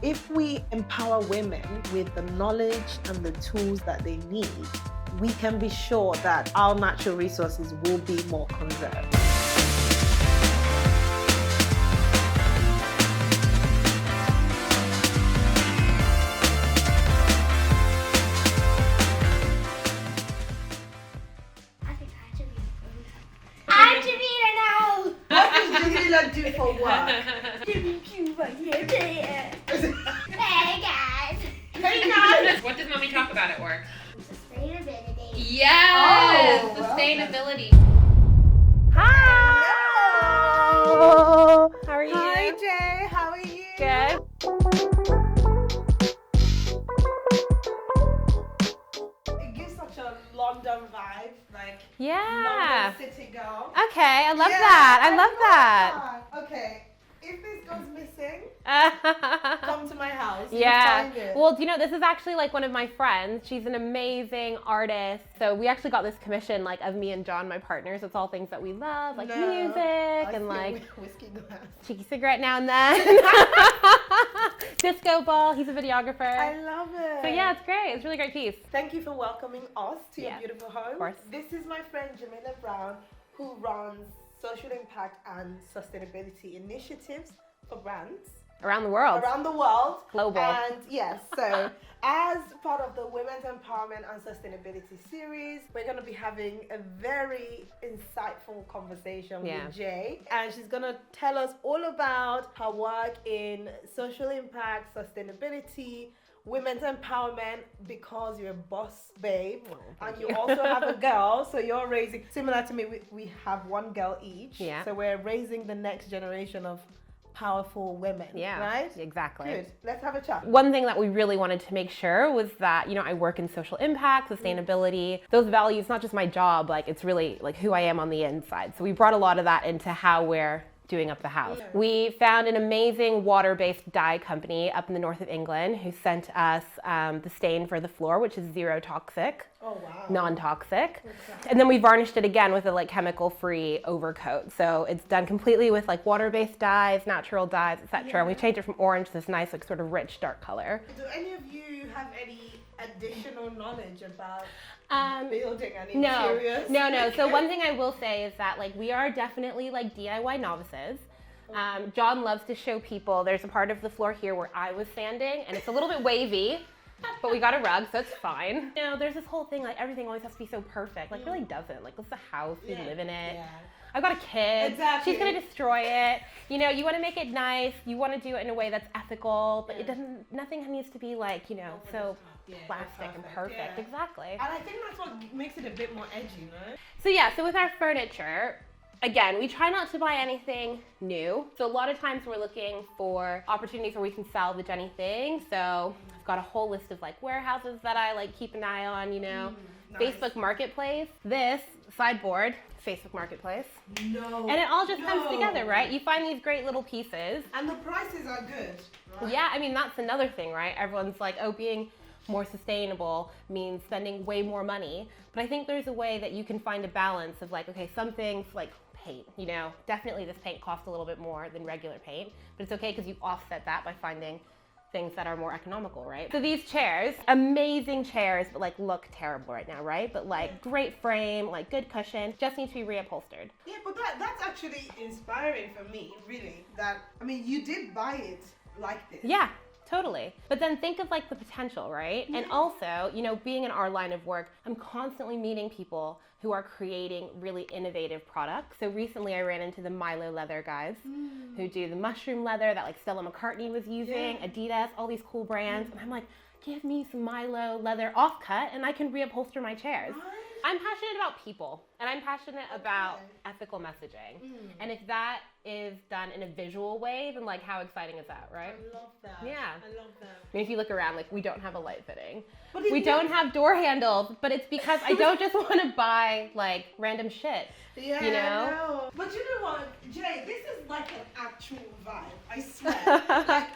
if we empower women with the knowledge and the tools that they need, we can be sure that our natural resources will be more conserved. Do for work. Hey guys. Hey guys. What does mommy talk about at work? Sustainability. Yes, Oh, sustainability. Hi. How are you? Hi Jay, how are you? Good. It gives such a London vibe, like Yeah. London city girl. Okay, I love Yeah, that. I love that. Okay, if this goes missing, come to my house. You'll Yeah. find it. Well, you know, this is actually like one of my friends. She's an amazing artist. So we actually got this commission like of me and John, my partners. It's all things that we love, like music I and feel like whiskey glass. cheeky cigarette now and then. Disco ball. He's a videographer. I love it. So yeah, it's great. It's a really great piece. Thank you for welcoming us to your Yeah, beautiful home. of course. This is my friend Jamila Brown, who runs social impact and sustainability initiatives for brands Around the world. around the world. Global. And yes, so as part of the Women's Empowerment and Sustainability series, we're going to be having a very insightful conversation Yeah. with Jay. And she's going to tell us all about her work in social impact, sustainability, women's empowerment, because you're a boss babe, and you also have a girl, so you're raising, similar to me, we have one girl each. Yeah. So we're raising the next generation of powerful women. Yeah. Right? Exactly. Good. Let's have a chat. One thing that we really wanted to make sure was that, you know, I work in social impact, sustainability, those values, not just my job, like it's really like who I am on the inside. So we brought a lot of that into how we're doing up the house. Yeah. We found an amazing water-based dye company up in the north of England who sent us the stain for the floor, which is zero toxic. Oh wow. Non-toxic. And then we varnished it again with a like chemical-free overcoat. So it's done completely with like water-based dyes, natural dyes, etc. And we changed it from orange to this nice like sort of rich dark color. Do any of you have any additional knowledge about Um, building and No, interiors? no. So one thing I will say is that like we are definitely like DIY novices. John loves to show people. There's a part of the floor here where I was sanding, and it's a little bit wavy, but we got a rug, so it's fine. You know, there's this whole thing like everything always has to be so perfect. Like it really doesn't. Like it's a house, we live in it. Yeah. I've got a kid. Exactly. She's gonna destroy it. You know, you want to make it nice. You want to do it in a way that's ethical, but it doesn't. Nothing needs to be like, you know, so plastic and perfect. Yeah. Exactly. And I think that's what makes it a bit more edgy, no? So yeah, so with our furniture, again, we try not to buy anything new. So a lot of times we're looking for opportunities where we can salvage anything. So I've got a whole list of like warehouses that I like keep an eye on, you know. Nice. Facebook Marketplace, this sideboard, Facebook Marketplace. No. And it all just comes together, right? You find these great little pieces. And the prices are good, right? Yeah, I mean, that's another thing, right? Everyone's like, oh, being more sustainable means spending way more money. But I think there's a way that you can find a balance of like, okay, some things like paint, you know, definitely this paint costs a little bit more than regular paint, but it's okay because you offset that by finding things that are more economical, right? So these chairs, amazing chairs, but like look terrible right now, right? But like great frame, like good cushion, just need to be reupholstered. Yeah, but that's actually inspiring for me, really. That, I mean, you did buy it like this. Yeah, totally. But then think of like the potential, right? And also, you know, being in our line of work, I'm constantly meeting people who are creating really innovative products. So recently I ran into the Milo leather guys who do the mushroom leather that like Stella McCartney was using, Adidas, all these cool brands. And I'm like, give me some Milo leather offcut and I can reupholster my chairs. I'm passionate about people and I'm passionate about ethical messaging. And if that is done in a visual way, then like how exciting is that, right? I love that. Yeah. I love that. I mean, if you look around, like we don't have a light fitting. But We don't have door handles, but it's because I don't just want to buy like random shit. Yeah, you know? I know. But you know what, Jay, this is like an actual vibe. I swear. Like,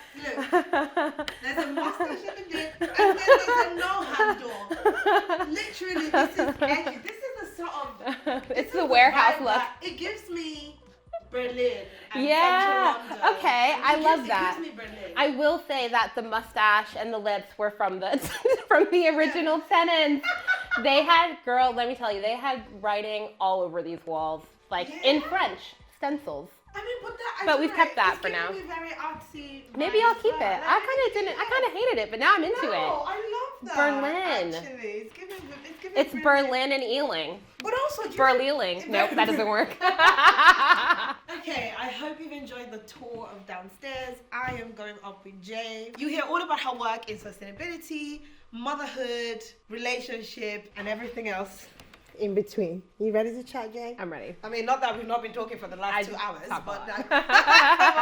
look, there's a mustache in the dip, and then there's a no handle. Literally, this is edgy. This is a sort of. It's the warehouse vibe look. that- It gives me Berlin. And Yeah. Central London. Okay, I love It that. gives me Berlin. I will say that the mustache and the lips were from the from the original tenants. They had, girl, let me tell you, they had writing all over these walls, like in French, stencils. I mean, But we've kept that for now. It's giving me very artsy. Maybe I'll keep it. I kind of hated it, but now I'm into No, it. I love that. Berlin. Actually, it's giving It's really- Berlin and Ealing. But also, Berleeling. Nope, that doesn't work. Okay, I hope you've enjoyed the tour of downstairs. I am going up with Jay. You hear all about her work in sustainability, motherhood, relationship, and everything else in between. You ready to chat, Jay? I'm ready. I mean, not that we've not been talking for the last 2 hours, talk a but lot. come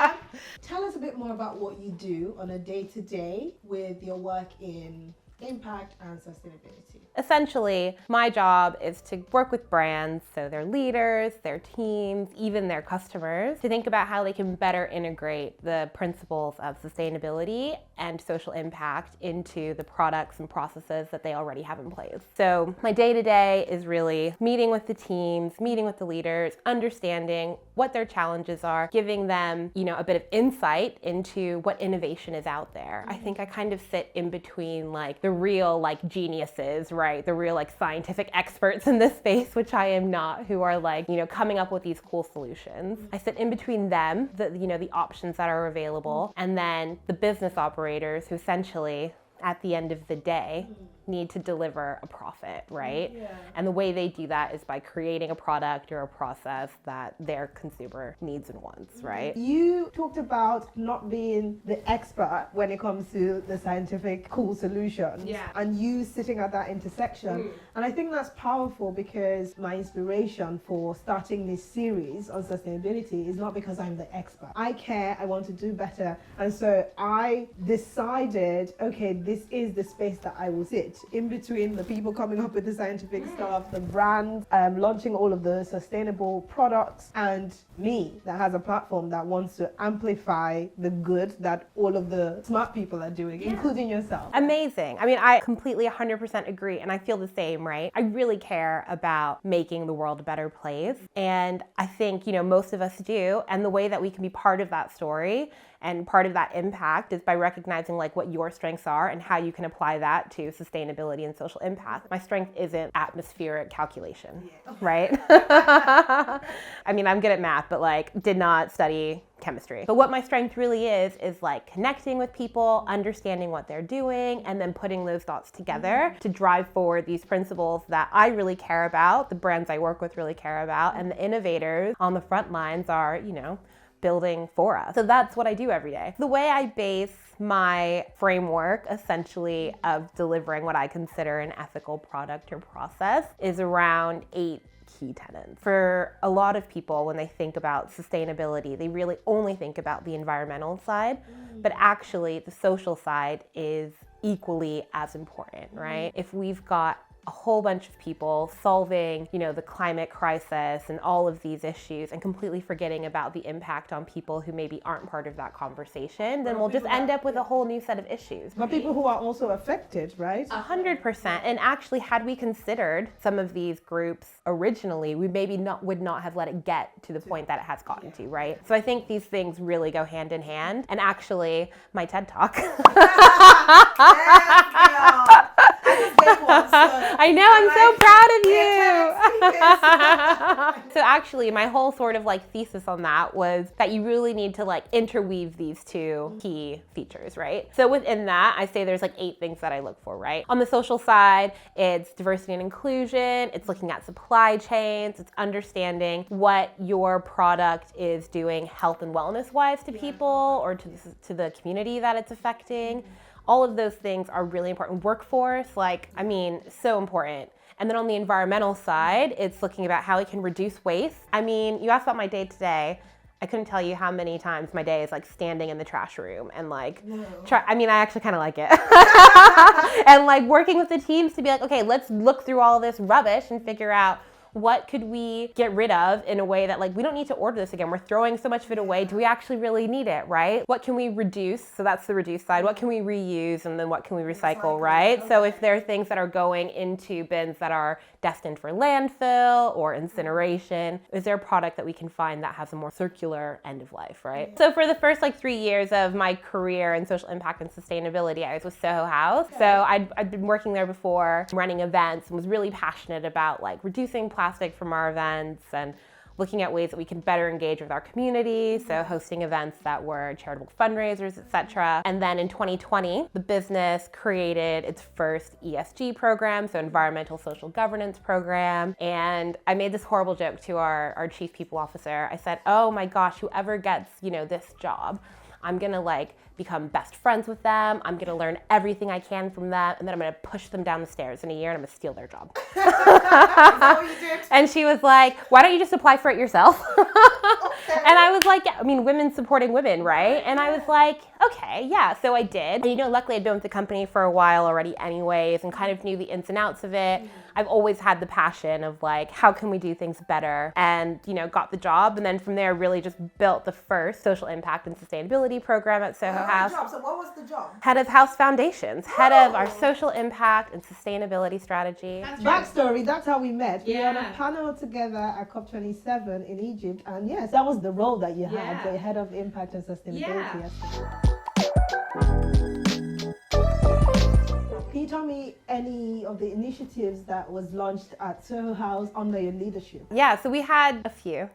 on. Tell us a bit more about what you do on a day-to-day with your work in impact and sustainability. Essentially, my job is to work with brands, so their leaders, their teams, even their customers, to think about how they can better integrate the principles of sustainability and social impact into the products and processes that they already have in place. So my day-to-day is really meeting with the teams, meeting with the leaders, understanding what their challenges are, giving them, a bit of insight into what innovation is out there. I think I kind of sit in between like the real like geniuses, right? The real like scientific experts in this space, which I am not, who are like, coming up with these cool solutions. I sit in between them, the options that are available, and then the business operators who essentially at the end of the day need to deliver a profit, right? Yeah. And the way they do that is by creating a product or a process that their consumer needs and wants, right? You talked about not being the expert when it comes to the scientific cool solutions. Yeah. And you sitting at that intersection. And I think that's powerful because my inspiration for starting this series on sustainability is not because I'm the expert. I care, I want to do better. And so I decided, okay, this is the space that I will sit in between the people coming up with the scientific stuff, the brands, launching all of the sustainable products, and me that has a platform that wants to amplify the good that all of the smart people are doing, including yourself. Amazing. I mean, I completely 100% agree, and I feel the same, right? I really care about making the world a better place, and I think, most of us do, and the way that we can be part of that story and part of that impact is by recognizing like what your strengths are and how you can apply that to sustainability and social impact. My strength isn't atmospheric calculation, right? I mean, I'm good at math, but like did not study chemistry. But what my strength really is like connecting with people, understanding what they're doing, and then putting those thoughts together to drive forward these principles that I really care about, the brands I work with really care about, and the innovators on the front lines are, building for us. So that's what I do every day. The way I base my framework, essentially, of delivering what I consider an ethical product or process is around 8 key tenets. For a lot of people, when they think about sustainability, they really only think about the environmental side, but actually the social side is equally as important, right? If we've got a whole bunch of people solving, the climate crisis and all of these issues and completely forgetting about the impact on people who maybe aren't part of that conversation, then we'll just end up with a whole new set of issues. But people who are also affected, right? 100%. And actually, had we considered some of these groups originally, we maybe would not have let it get to the point that it has gotten to, right? So I think these things really go hand in hand. And actually, my TED Talk. I know, I'm so proud of you. So actually, my whole sort of like thesis on that was that you really need to like interweave these 2 key features, right? So within that, I say there's like 8 things that I look for, right? On the social side, it's diversity and inclusion, it's looking at supply chains, it's understanding what your product is doing health and wellness wise to people or to the community that it's affecting. All of those things are really important. Workforce, so important. And then on the environmental side, it's looking about how we can reduce waste. I mean, you asked about my day today. I couldn't tell you how many times my day is like standing in the trash room and like, I actually kind of like it. And like working with the teams to be like, okay, let's look through all this rubbish and figure out what could we get rid of in a way that like, we don't need to order this again. We're throwing so much of it away. Do we actually really need it, right? What can we reduce? So that's the reduce side. What can we reuse? And then what can we recycle, right? Okay. So if there are things that are going into bins that are destined for landfill or incineration, is there a product that we can find that has a more circular end of life, right? So for the first like 3 years of my career in social impact and sustainability, I was with Soho House. So I'd been working there before, running events, and was really passionate about like reducing plastic from our events and looking at ways that we can better engage with our community, so hosting events that were charitable fundraisers, etc. And then in 2020, the business created its first ESG program, so environmental social governance program. And I made this horrible joke to our chief people officer. I said, oh my gosh, whoever gets, this job, I'm gonna like become best friends with them. I'm gonna learn everything I can from them, and then I'm gonna push them down the stairs in a year and I'm gonna steal their job. Is that what you did? And she was like, why don't you just apply for it yourself? And I was like, yeah, I mean, women supporting women, right? And I was like, okay, yeah. So I did. And luckily I'd been with the company for a while already anyways and kind of knew the ins and outs of it. I've always had the passion of like, how can we do things better? And, got the job. And then from there really just built the first social impact and sustainability program at Soho House. So what was the job? Head of House Foundations, head of our social impact and sustainability strategy. Backstory, that's how we met. We were on Yeah. a panel together at COP27 in Egypt, and yes, that was the role that you had, Yeah. the head of impact and sustainability. Yeah. Can you tell me any of the initiatives that was launched at Soho House under your leadership? Yeah, so we had a few,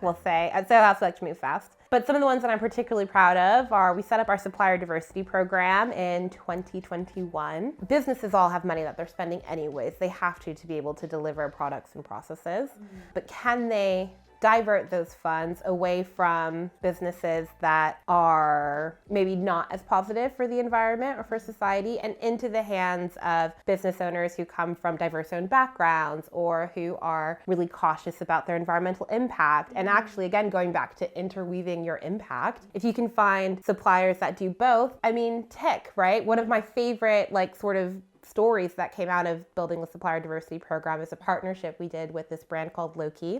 we'll say. At Soho House, we like to move fast. But some of the ones that I'm particularly proud of are we set up our supplier diversity program in 2021. Businesses all have money that they're spending anyways. They have to be able to deliver products and processes. But can they divert those funds away from businesses that are maybe not as positive for the environment or for society and into the hands of business owners who come from diverse owned backgrounds or who are really cautious about their environmental impact. And actually, again, going back to interweaving your impact, if you can find suppliers that do both, tick, right? One of my favorite sort of stories that came out of building the supplier diversity program is a partnership we did with this brand called Loki.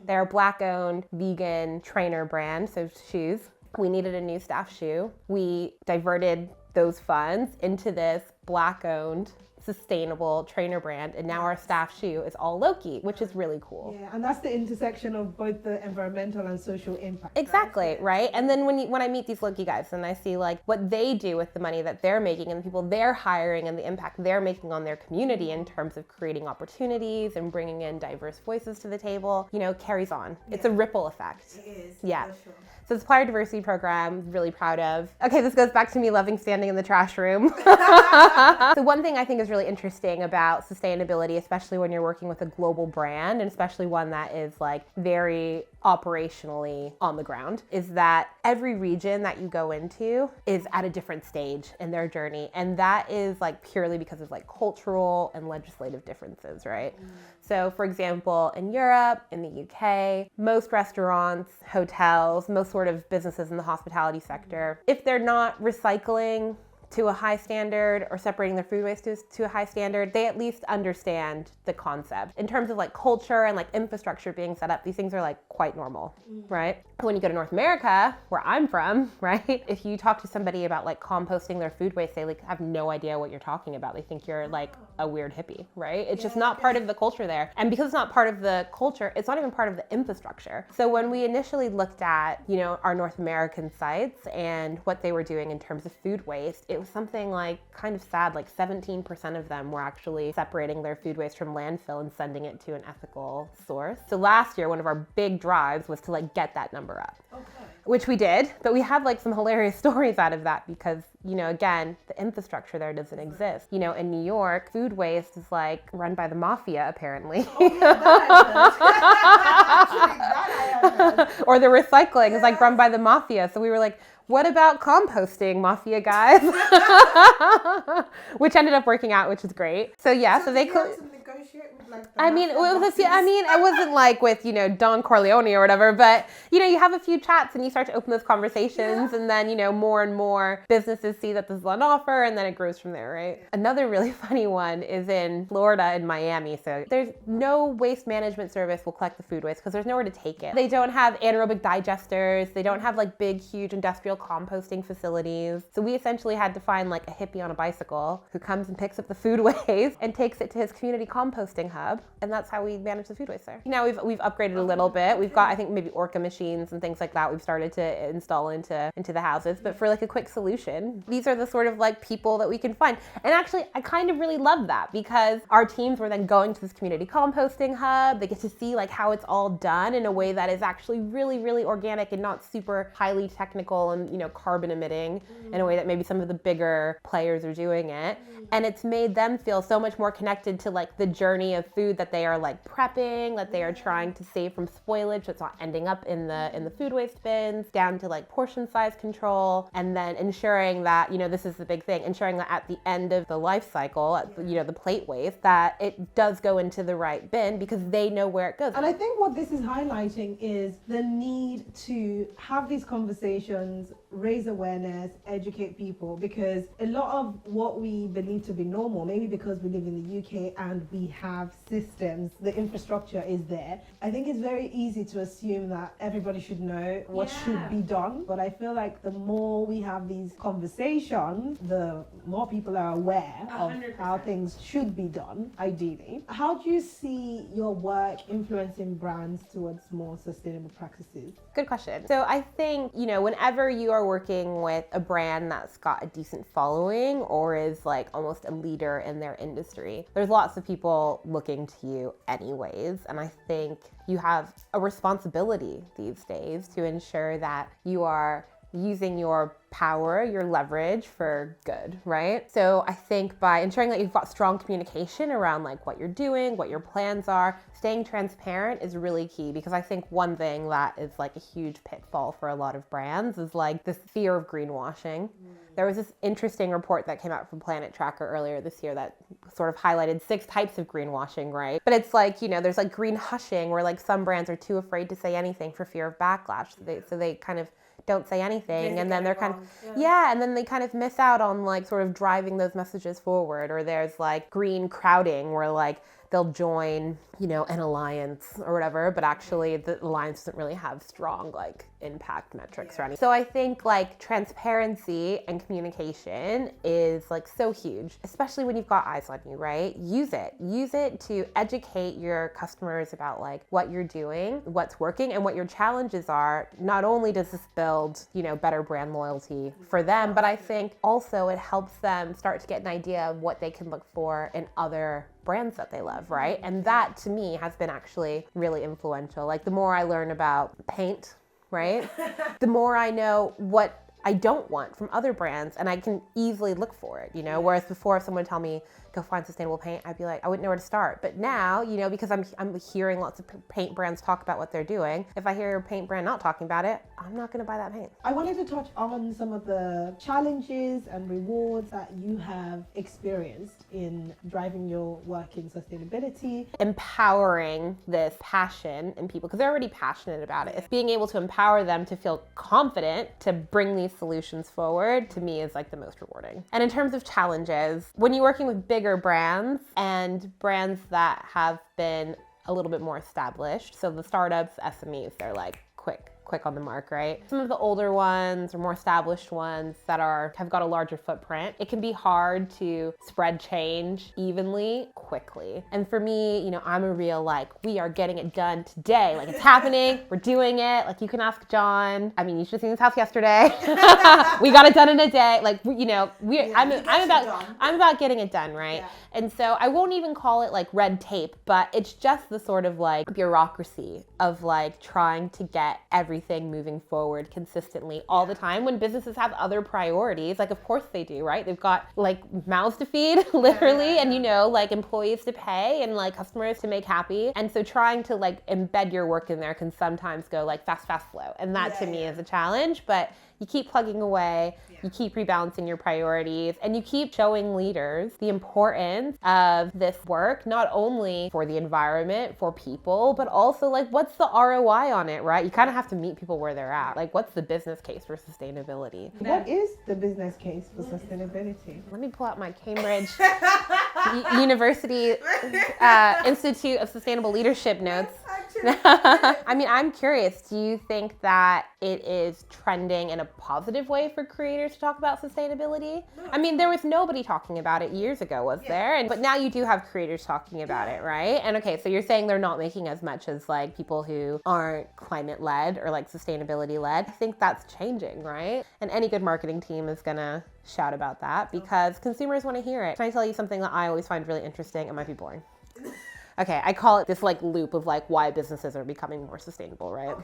They're a Black-owned vegan trainer brand, so shoes. We needed a new staff shoe. We diverted those funds into this Black-owned sustainable trainer brand, and now our staff shoe is all Loki, which is really cool. Yeah, and that's the intersection of both the environmental and social impact. Exactly, right? And then when I meet these Loki guys and I see what they do with the money that they're making and the people they're hiring and the impact they're making on their community in terms of creating opportunities and bringing in diverse voices to the table, carries on. It's a ripple effect. It is. Yeah. For sure. So the supplier diversity program, really proud of. Okay, this goes back to me loving standing in the trash room. So one thing I think is really interesting about sustainability, especially when you're working with a global brand, and especially one that is very operationally on the ground, is that every region that you go into is at a different stage in their journey. And that is purely because of cultural and legislative differences, right? So for example, in Europe, in the UK, most restaurants, hotels, most sort of businesses in the hospitality sector, if they're not recycling to a high standard or separating their food waste to a high standard, they at least understand the concept. In terms of culture and infrastructure being set up, these things are quite normal, right? When you go to North America, where I'm from, right? If you talk to somebody about composting their food waste, they have no idea what you're talking about. They think you're a weird hippie, right? It's just not part of the culture there. And because it's not part of the culture, it's not even part of the infrastructure. So when we initially looked at, our North American sites and what they were doing in terms of food waste, it was something kind of sad, 17% of them were actually separating their food waste from landfill and sending it to an ethical source. So last year, one of our big drives was to get that number up. Okay. Which we did, but we have some hilarious stories out of that because, again, the infrastructure there doesn't exist. In New York, food waste is run by the mafia, apparently. Oh, yeah, that I heard. Or the recycling is run by the mafia. So we were what about composting, mafia guys? Which ended up working out, which is great. So yeah, so they had to negotiate negotiate with like the I mean, it mafia was a few, I bosses? mean, it wasn't like with, Don Corleone or whatever, but, you have a few chats and you start to open those conversations and then, more and more businesses see that this is on offer and then it grows from there, right? Another really funny one is in Florida and Miami. So there's no waste management service will collect the food waste because there's nowhere to take it. They don't have anaerobic digesters. They don't have like big, huge industrial composting facilities. So we essentially had to find like a hippie on a bicycle who comes and picks up the food waste and takes it to his community composting hub. And that's how we manage the food waste there. Now we've upgraded a little bit. We've got, I think, maybe Orca machines and things like that we've started to install into the houses. But for like a quick solution, these are the sort of like people that we can find. And actually, I kind of really love that because our teams were then going to this community composting hub. They get to see like how it's all done in a way that is actually really, really organic and not super highly technical and, carbon emitting in a way that maybe some of the bigger players are doing it. And it's made them feel so much more connected to like the journey of food that they are like prepping, that they are trying to save from spoilage, so it's not ending up in the food waste bins, down to like portion size control, and then ensuring that, this is the big thing, ensuring that at the end of the life cycle, the plate waste, that it does go into the right bin because they know where it goes. And I think what this is highlighting is the need to have these conversations, raise awareness, educate people, because a lot of what we believe to be normal, maybe because we live in the UK and we have systems, the infrastructure is there. I think it's very easy to assume that everybody should know what should be done. But I feel like the more we have these conversations, the more people are aware of 100%. how things should be done, ideally. How do you see your work influencing brands towards more sustainable practices? Good question. So I think, whenever you are working with a brand that's got a decent following or is like almost a leader in their industry, there's lots of people looking to you anyways. And I think you have a responsibility these days to ensure that you are using your power, your leverage for good, right? So I think by ensuring that you've got strong communication around like what you're doing, what your plans are, staying transparent is really key, because I think one thing that is like a huge pitfall for a lot of brands is like this fear of greenwashing. There was this interesting report that came out from Planet Tracker earlier this year that sort of highlighted 6 types of greenwashing, right? But it's like, there's like green hushing where like some brands are too afraid to say anything for fear of backlash. So they kind of don't say anything, and then they're kind of, and then they kind of miss out on like sort of driving those messages forward. Or there's like green crowding where like they'll join, an alliance or whatever, but actually the alliance doesn't really have strong like impact metrics or anything. So I think like transparency and communication is like so huge, especially when you've got eyes on you, right? Use it to educate your customers about like what you're doing, what's working, and what your challenges are. Not only does this build, better brand loyalty for them, but I think also it helps them start to get an idea of what they can look for in other brands that they love, right? And that to me has been actually really influential. Like the more I learn about paint, right? The more I know what I don't want from other brands, and I can easily look for it, Whereas before, if someone would tell me, go find sustainable paint, I'd be like, I wouldn't know where to start. But now, because I'm hearing lots of paint brands talk about what they're doing, if I hear a paint brand not talking about it, I'm not gonna buy that paint. I wanted to touch on some of the challenges and rewards that you have experienced in driving your work in sustainability. Empowering this passion in people, because they're already passionate about it. It's being able to empower them to feel confident to bring these solutions forward, to me, is like the most rewarding. And in terms of challenges, when you're working with bigger brands and brands that have been a little bit more established, so the startups, SMEs, they're like quick on the mark, right? Some of the older ones or more established ones that have got a larger footprint, it can be hard to spread change evenly, quickly. And for me, I'm a real like, we are getting it done today. Like it's happening, we're doing it. Like you can ask John. I mean, you should have seen this house yesterday. We got it done in a day. Like, I'm about getting it done, right? Yeah. And so I won't even call it like red tape, but it's just the sort of like bureaucracy of like trying to get everything moving forward consistently all the time when businesses have other priorities. Like, of course they do, right? They've got like mouths to feed, literally, and like employees to pay and like customers to make happy. And so trying to like embed your work in there can sometimes go like fast, slow. And that to me is a challenge, but you keep plugging away, you keep rebalancing your priorities, and you keep showing leaders the importance of this work, not only for the environment, for people, but also like what's the ROI on it, right? You kind of have to meet people where they're at. Like what's the business case for sustainability? What is the business case for sustainability? Let me pull out my Cambridge University Institute of Sustainable Leadership notes. I mean, I'm curious, do you think that it is trending in a positive way for creators to talk about sustainability? I mean, there was nobody talking about it years ago, was there? But now you do have creators talking about it, right? And okay, so you're saying they're not making as much as like people who aren't climate led or like sustainability led. I think that's changing, right? And any good marketing team is gonna shout about that because consumers want to hear it. Can I tell you something that I always find really interesting? It might be boring. Okay, I call it this like loop of like why businesses are becoming more sustainable, right?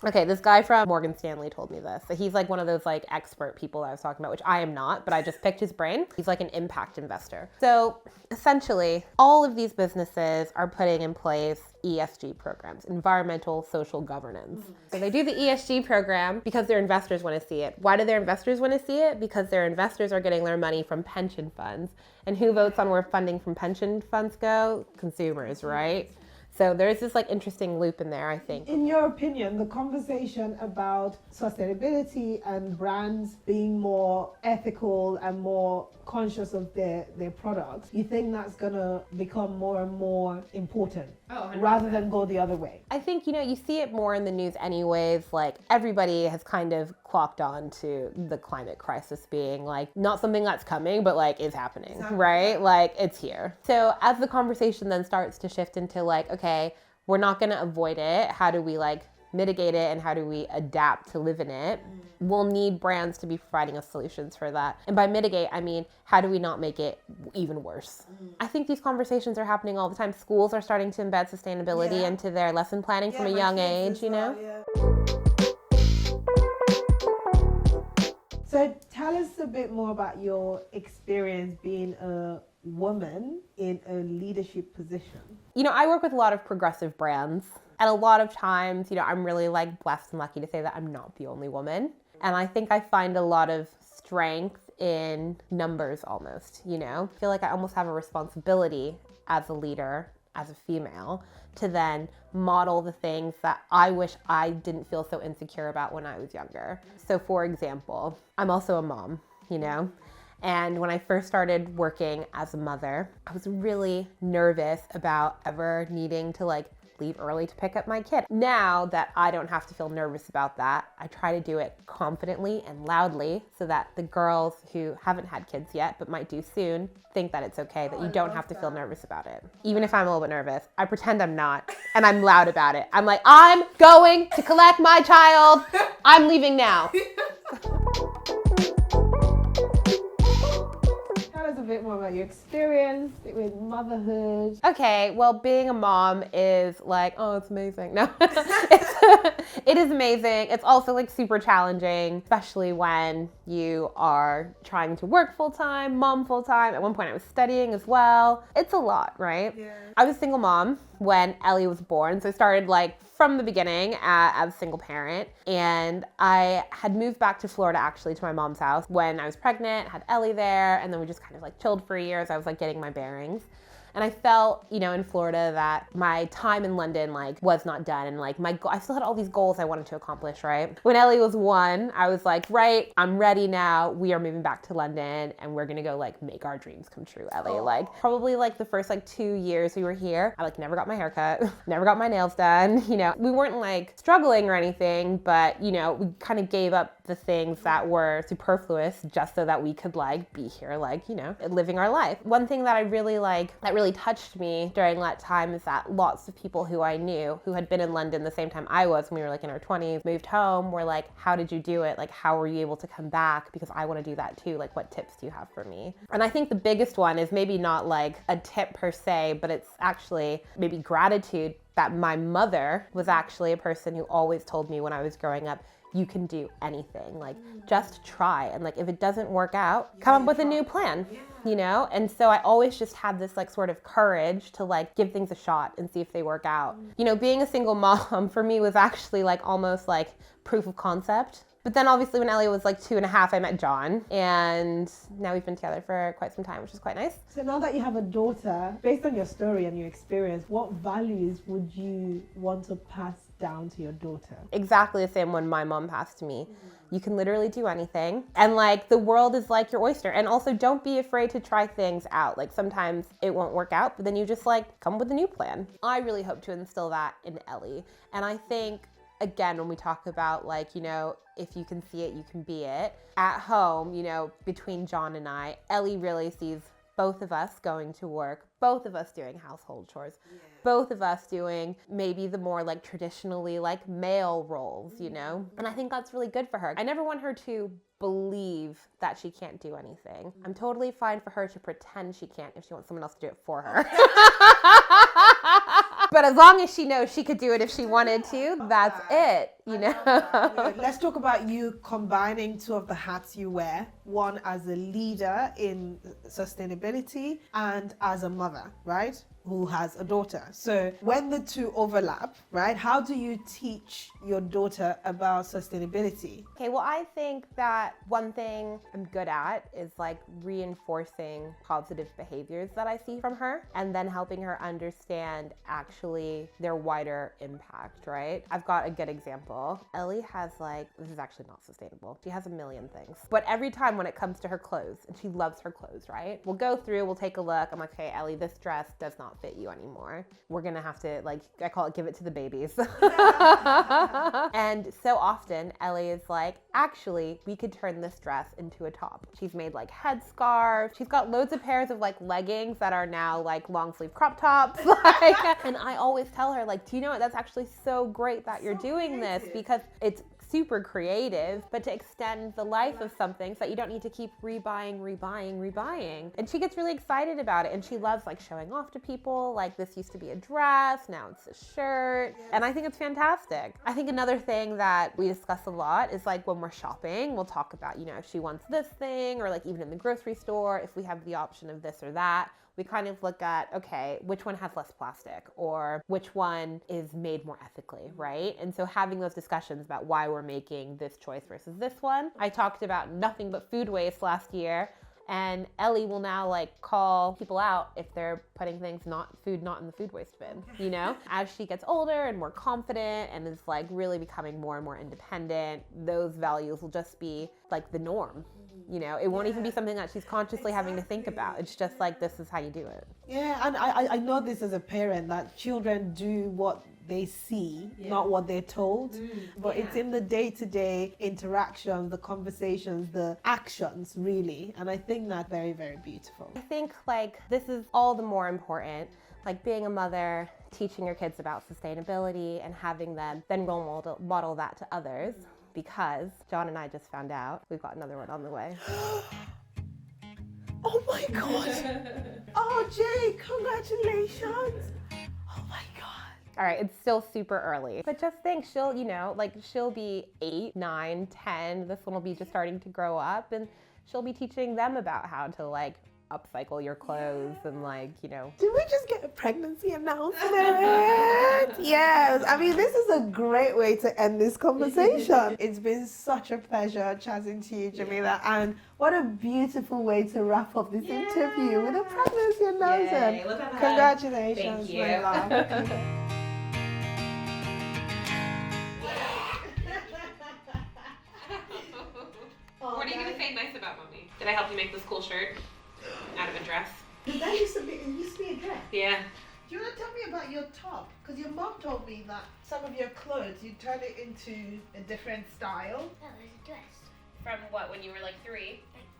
Okay, this guy from Morgan Stanley told me this. So he's like one of those like expert people that I was talking about, which I am not, but I just picked his brain. He's like an impact investor. So essentially, all of these businesses are putting in place ESG programs, environmental social governance. So they do the ESG program because their investors want to see it. Why do their investors want to see it? Because their investors are getting their money from pension funds. And who votes on where funding from pension funds go? Consumers, right? So there's this like interesting loop in there, I think. In your opinion, the conversation about sustainability and brands being more ethical and more conscious of their products, you think that's gonna become more and more important rather than go the other way? I think, you see it more in the news anyways, like everybody has kind of clocked on to the climate crisis being like not something that's coming, but like is happening, right? Like it's here. So as the conversation then starts to shift into like, okay, we're not gonna avoid it. How do we like mitigate it and how do we adapt to live in it? We'll need brands to be providing us solutions for that. And by mitigate, I mean, how do we not make it even worse? I think these conversations are happening all the time. Schools are starting to embed sustainability into their lesson planning from a young age, So tell us a bit more about your experience being a woman in a leadership position. I work with a lot of progressive brands. And a lot of times, I'm really like blessed and lucky to say that I'm not the only woman. And I think I find a lot of strength in numbers almost, I feel like I almost have a responsibility as a leader, as a female, to then model the things that I wish I didn't feel so insecure about when I was younger. So for example, I'm also a mom, And when I first started working as a mother, I was really nervous about ever needing to like leave early to pick up my kid. Now that I don't have to feel nervous about that, I try to do it confidently and loudly so that the girls who haven't had kids yet but might do soon think that it's okay, that you don't have to feel nervous about it. Even if I'm a little bit nervous, I pretend I'm not and I'm loud about it. I'm like, I'm going to collect my child. I'm leaving now. A bit more about your experience with motherhood. Okay, well, being a mom is like, oh, it's amazing. No, it is amazing. It's also like super challenging, especially when you are trying to work full-time, mom full-time. At one point I was studying as well. It's a lot, right? Yeah. I was a single mom when Ellie was born. So I started like from the beginning as a single parent. And I had moved back to Florida actually to my mom's house when I was pregnant, had Ellie there, and then we just kind of like chilled for a year as I was like getting my bearings. And I felt, in Florida that my time in London like was not done. And like I still had all these goals I wanted to accomplish, right? When Ellie was 1, I was like, right, I'm ready now. We are moving back to London and we're gonna go like make our dreams come true, Ellie. Like probably like the first like 2 years we were here, I like never got my hair cut, never got my nails done. We weren't like struggling or anything, but we kind of gave up the things that were superfluous just so that we could like be here, like, living our life. One thing that I really like, that really touched me during that time is that lots of people who I knew who had been in London the same time I was when we were like in our 20s, moved home, were like, how did you do it? Like, how were you able to come back? Because I want to do that too. Like, what tips do you have for me? And I think the biggest one is maybe not like a tip per se, but it's actually maybe gratitude that my mother was actually a person who always told me when I was growing up, you can do anything, like just try. And like, if it doesn't work out, come up with a new plan, And so I always just had this like sort of courage to like give things a shot and see if they work out. Being a single mom for me was actually like almost like proof of concept But then obviously when Ellie was like 2.5, I met John, and now we've been together for quite some time, which is quite nice. So now that you have a daughter, based on your story and your experience, what values would you want to pass down to your daughter? Exactly the same one my mom passed to me. You can literally do anything. And like the world is like your oyster. And also don't be afraid to try things out. Like sometimes it won't work out, but then you just like come up with a new plan. I really hope to instill that in Ellie. And I think, again, when we talk about like, you know, if you can see it, you can be it. At home, you know, between John and I, Ellie really sees both of us going to work, both of us doing household chores, both of us doing maybe the more like traditionally like male roles, you know? And I think that's really good for her. I never want her to believe that she can't do anything. I'm totally fine for her to pretend she can't if she wants someone else to do it for her. But as long as she knows she could do it if she wanted to, that's it, you know? Let's talk about you combining two of the hats you wear. One as a leader in sustainability and as a mother, right? Who has a daughter. So when the two overlap, right? How do you teach your daughter about sustainability? Okay, well, I think that one thing I'm good at is like reinforcing positive behaviors that I see from her and then helping her understand actually their wider impact, right? I've got a good example. Ellie has like, this is actually not sustainable. She has a million things. But every time when it comes to her clothes, and she loves her clothes, right? We'll go through, we'll take a look. I'm like, okay, Ellie, this dress does not fit you anymore. We're gonna have to, like, I call it give it to the babies. And so often Ellie is like, actually, we could turn this dress into a top. She's made like headscarves. She's got loads of pairs of like leggings that are now like long sleeve crop tops. And I always tell her like, do you know what? That's actually so great that you're doing this because it's super creative, but to extend the life of something so that you don't need to keep rebuying. And she gets really excited about it, and she loves like showing off to people, like this used to be a dress, now it's a shirt. And I think it's fantastic. I think another thing that we discuss a lot is like when we're shopping, we'll talk about, you know, if she wants this thing, or like even in the grocery store, if we have the option of this or that. We kind of look at, okay, which one has less plastic or which one is made more ethically, right? And so having those discussions about why we're making this choice versus this one. I talked about nothing but food waste last year, and Ellie will now like call people out if they're putting things not in the food waste bin, you know? As she gets older and more confident and is like really becoming more and more independent, those values will just be like the norm. You know, it won't even be something that she's consciously having to think about. It's just like, this is how you do it. Yeah, and I know this as a parent, that children do what they see, not what they're told. But it's in the day-to-day interactions, the conversations, the actions, really. And I think that's very, very beautiful. I think like this is all the more important, like being a mother, teaching your kids about sustainability and having them then role model that to others. Because John and I just found out we've got another one on the way. Oh my God. Oh, Jay, congratulations. Oh my God. All right, it's still super early. But just think, she'll, you know, like she'll be 8, 9, 10. This one will be just starting to grow up, and she'll be teaching them about how to like upcycle your clothes and like, you know. Did we just get a pregnancy announcement? Yes. I mean, this is a great way to end this conversation. It's been such a pleasure chatting to you, Jamila. And what a beautiful way to wrap up this interview with a pregnancy announcement. Congratulations, Thank you. my love. What are you going to say nice about mommy? Did I help you make this cool shirt out of a dress? That used to be a dress. Yeah. Do you want to tell me about your top? Because your mom told me that some of your clothes, you turn it into a different style. That was a dress. From what, when you were like 3? Like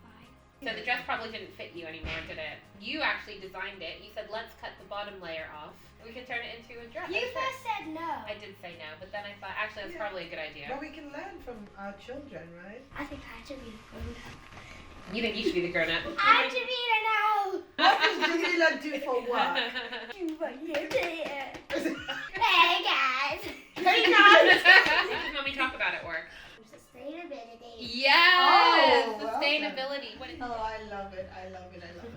5. So the dress probably didn't fit you anymore, did it? You actually designed it. You said, let's cut the bottom layer off. We can turn it into a dress. You first said no. I did say no, but then I thought, actually, that's probably a good idea. But we can learn from our children, right? I think I should be the grown up. You think you should be the grown-up? I should be the now. What does Jamila do for work? You want to Hey guys. Hey guys! What did mommy talk about at work? Sustainability. Yes! Oh, well Sustainability. What is Oh, I love it. I love it. I love it.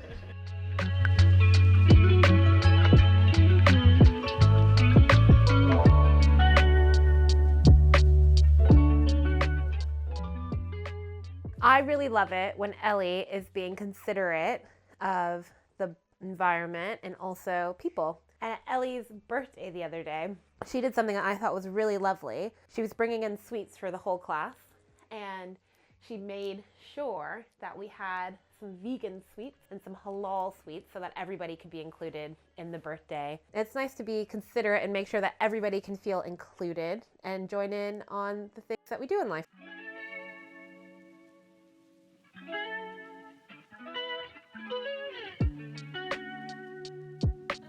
I really love it when Ellie is being considerate of the environment and also people. And at Ellie's birthday the other day, she did something that I thought was really lovely. She was bringing in sweets for the whole class, and she made sure that we had some vegan sweets and some halal sweets so that everybody could be included in the birthday. It's nice to be considerate and make sure that everybody can feel included and join in on the things that we do in life.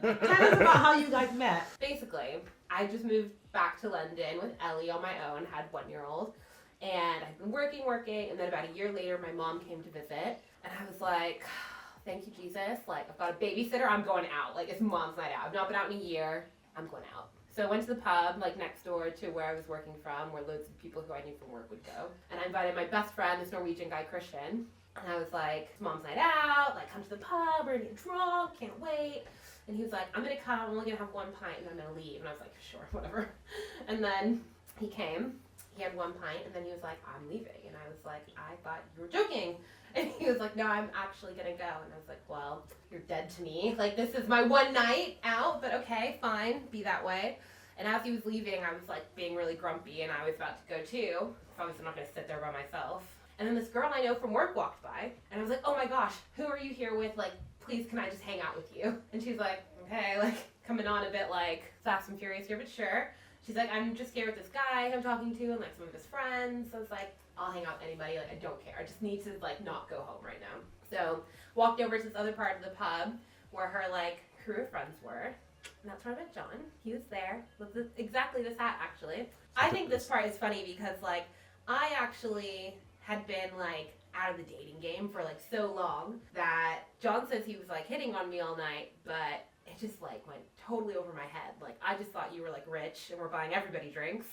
Tell us about how you guys met. Basically, I just moved back to London with Ellie on my own, had 1-year-old, and I've been working, and then about a year later, my mom came to visit, and I was like, thank you, Jesus, like, I've got a babysitter, I'm going out, like, it's mom's night out. I've not been out in a year, I'm going out. So I went to the pub, like, next door to where I was working from, where loads of people who I knew from work would go, and I invited my best friend, this Norwegian guy, Christian, and I was like, it's mom's night out, like, come to the pub, we're gonna get drunk, can't wait. And he was like, I'm gonna come, I'm only gonna have 1 pint and I'm gonna leave. And I was like, sure, whatever. And then he came, he had 1 pint, and then he was like, I'm leaving. And I was like, I thought you were joking. And he was like, no, I'm actually gonna go. And I was like, well, you're dead to me. Like, this is my one night out, but okay, fine, be that way. And as he was leaving, I was like being really grumpy, and I was about to go too. Obviously, I'm not gonna sit there by myself. And then this girl I know from work walked by, and I was like, oh my gosh, who are you here with? Like, please, can I just hang out with you? And she's like, okay, like, coming on a bit like Fast and Furious here, but sure. She's like, I'm just here with this guy I'm talking to and like some of his friends. So I was like, I'll hang out with anybody, like, I don't care. I just need to like not go home right now. So walked over to this other part of the pub where her like crew of friends were. And that's where I met John. He was there with exactly this hat, actually. I think this part is funny because like I actually had been like out of the dating game for like so long that John says he was like hitting on me all night, but it just like went totally over my head. Like, I just thought you were like rich and were buying everybody drinks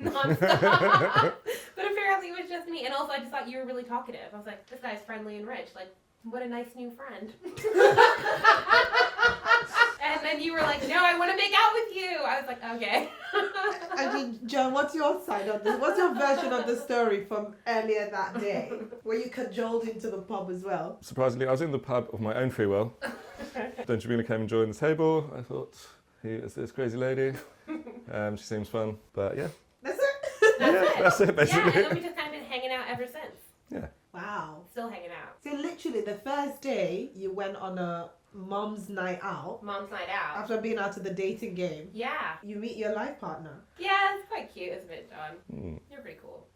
nonstop. But apparently it was just me. And also I just thought you were really talkative. I was like, this guy's friendly and rich. Like, what a nice new friend. And then you were like, no, I want to make out with you. I was like, okay. I mean, John, what's your side of this? What's your version of the story from earlier that day where you cajoled into the pub as well? Surprisingly, I was in the pub of my own free will. Then Shabina came and joined the table. I thought, who is this crazy lady? She seems fun, but yeah. That's it? That's it, basically. Yeah, and then we just kind of been hanging out ever since. Yeah. Wow. Still hanging out. So literally the first day you went on a mom's night out. Mom's night out. After being out of the dating game. Yeah. You meet your life partner. Yeah, it's quite cute, isn't it, John? Mm. You're pretty cool.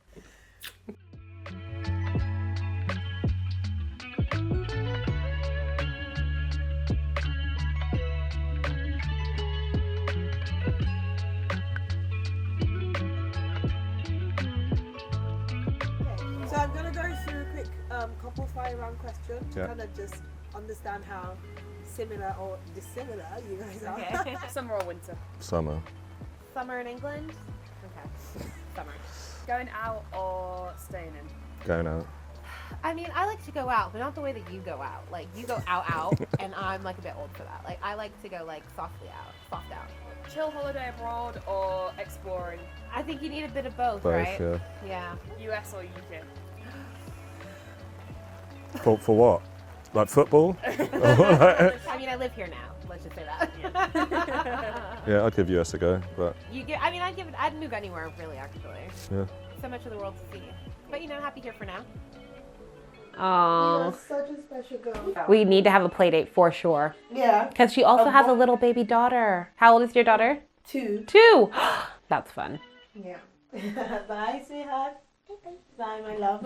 So I'm gonna go through a quick couple fire round question to Yeah. kind of just understand how similar or dissimilar you guys are. Okay. Summer or winter? Summer. Summer in England? Okay. Summer. Going out or staying in? Going out. I mean, I like to go out, but not the way that you go out. Like, you go out, and I'm like a bit old for that. Like, I like to go like soft out. Chill holiday abroad or exploring? I think you need a bit of both, Both, right? yeah. Yeah. US or UK? For what? Like football? I mean, I live here now. Let's just say that. Yeah, I'd give US a go, but I'd move anywhere really, actually. yeah. So much of the world to see. But happy here for now. You are such a special girl. We need to have a play date for sure. Yeah. Because she also has a little baby daughter. How old is your daughter? 2. 2. That's fun. Yeah. Bye, sweetheart. Bye, my love.